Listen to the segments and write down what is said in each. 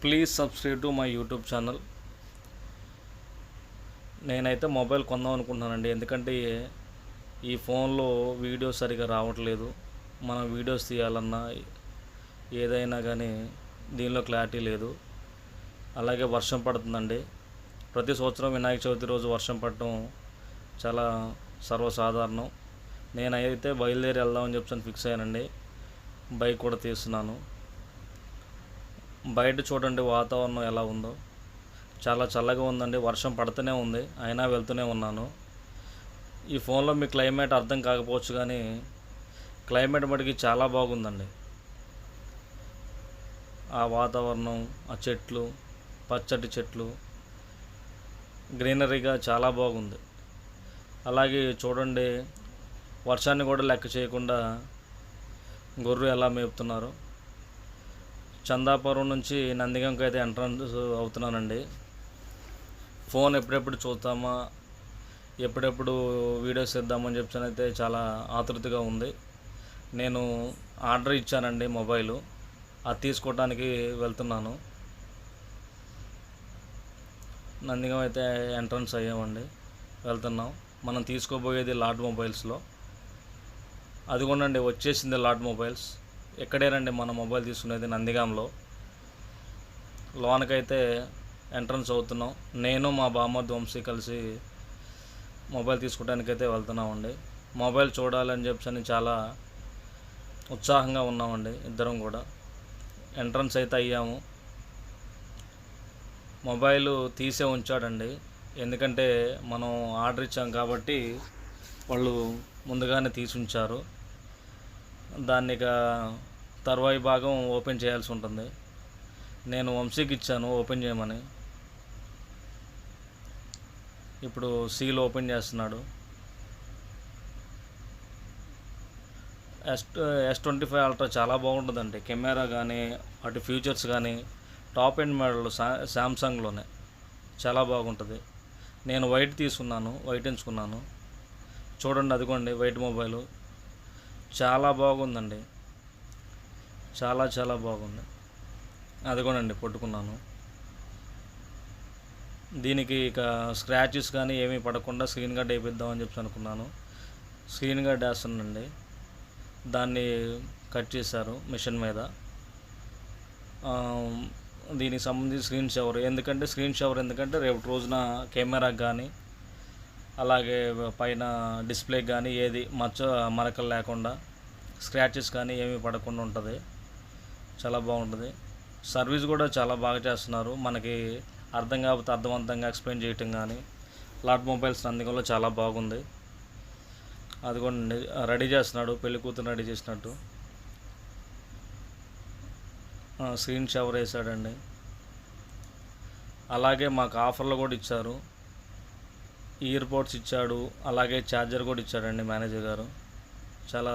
Please subscribe to my YouTube channel. నేనైతే mobile కొందాం అనుకుంటున్నానండి. ఎందుకంటే ఈ ఫోన్లో వీడియోస్ సరిగా రావట్లేదు. మనం వీడియోస్ తీయాలన్నా ఏదైనా కానీ దీనిలో క్లారిటీ లేదు. అలాగే వర్షం పడుతుందండి. ప్రతి సంవత్సరం వినాయక చవితి రోజు వర్షం పడటం చాలా సర్వసాధారణం. నేనైతే బయలుదేరి వెళ్దామని చెప్పి ఫిక్స్ అయ్యానండి. బైక్ కూడా తీస్తున్నాను. బయట చూడండి వాతావరణం ఎలా ఉందో. చాలా చల్లగా ఉందండి. వర్షం పడుతూనే ఉంది, అయినా వెళ్తూనే ఉన్నాను. ఈ ఫోన్లో మీ క్లైమేట్ అర్థం కాకపోవచ్చు, కానీ క్లైమేట్ మటుకి చాలా బాగుందండి. ఆ వాతావరణం, ఆ చెట్లు, పచ్చటి చెట్లు, గ్రీనరీగా చాలా బాగుంది. అలాగే చూడండి, వర్షాన్ని కూడా లెక్క చేయకుండా గొర్రెలు ఎలా మేపుతున్నారు. చందాపురం నుంచి నందిగంకి అయితే ఎంట్రన్స్ అవుతున్నానండి. ఫోన్ ఎప్పుడెప్పుడు చూద్దామా, ఎప్పుడెప్పుడు వీడియోస్ ఇద్దామని అయితే చాలా ఆతృతగా ఉంది. నేను ఆర్డర్ ఇచ్చానండి మొబైలు, అది తీసుకోవడానికి వెళ్తున్నాను. నందిగం అయితే ఎంట్రన్స్ అయ్యామండి, వెళ్తున్నాం. మనం తీసుకోబోయేది లార్డ్ మొబైల్స్లో. అదిగోండి వచ్చేసింది లార్డ్ మొబైల్స్. ఎక్కడేనండి మన మొబైల్ తీసుకునేది, నందిగాంలో. లోనకైతే ఎంట్రన్స్ అవుతున్నాం. నేను మా బామ్మర్ది వంశీ కలిసి మొబైల్ తీసుకోవడానికైతే వెళ్తున్నామండి. మొబైల్ చూడాలని చెప్పి చాలా ఉత్సాహంగా ఉన్నామండి ఇద్దరం కూడా. ఎంట్రన్స్ అయితే అయ్యాము. మొబైల్ తీసే ఉంచాడండి, ఎందుకంటే మనం ఆర్డర్ ఇచ్చాం కాబట్టి వాళ్ళు ముందుగానే తీసి ఉంచారు. దాన్ని ఇక తర్వాయి భాగం ఓపెన్ చేయాల్సి ఉంటుంది. నేను వంశీకి ఇచ్చాను ఓపెన్ చేయమని. ఇప్పుడు సీల్ ఓపెన్ చేస్తున్నాడు. S25 అల్ట్రా చాలా బాగుంటుందండి. కెమెరా కానీ అటు ఫీచర్స్ కానీ టాప్ ఎండ్ మోడల్ శాంసంగ్లోనే చాలా బాగుంటుంది. నేను వైట్ తీసుకున్నాను, వైట్ ఎంచుకున్నాను. చూడండి, అదిగోండి వైట్ మొబైలు. చాలా బాగుందండి, చాలా చాలా బాగుంది. అదిగోనండి పట్టుకున్నాను. దీనికి ఇక స్క్రాచెస్ కానీ ఏమీ పడకుండా స్క్రీన్ గార్డ్ వేయిద్దామని చెప్పి అనుకున్నాను. స్క్రీన్ గార్డ్ వేస్తానండి. దాన్ని కట్ చేశారు మిషన్ మీద. దీనికి సంబంధించి స్క్రీన్ షవర్ ఎందుకంటే రేపు రోజున కెమెరాకి కానీ అలాగే పైన డిస్ప్లేకి కానీ ఏది మరకలు లేకుండా, స్క్రాచెస్ కానీ ఏమీ పడకుండా ఉంటుంది. చాలా బాగుంటుంది. సర్వీస్ కూడా చాలా బాగా చేస్తున్నారు. మనకి అర్థం కాకపోతే అర్థవంతంగా ఎక్స్ప్లెయిన్ చేయటం కానీ లార్డ్ మొబైల్స్ నందిగంలో చాలా బాగుంది. అది కూడా రెడీ చేస్తున్నాడు, పెళ్లి కూతురు రెడీ చేసినట్టు. స్క్రీన్ షవర్ వేసాడండి. అలాగే మాకు ఆఫర్లు కూడా ఇచ్చారు. ఇయర్ పోడ్స్ ఇచ్చాడు, అలాగే ఛార్జర్ కూడా ఇచ్చాడండి మేనేజర్ గారు. చాలా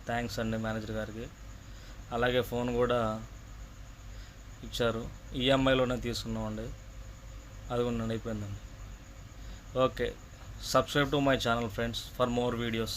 థ్యాంక్స్ అండి మేనేజర్ గారికి. అలాగే ఫోన్ కూడా ఇచ్చారు. ఈఎంఐలోనే తీసుకున్నామండి. అది కూడా అయిపోయిందండి. Okay, subscribe to my channel friends for more videos.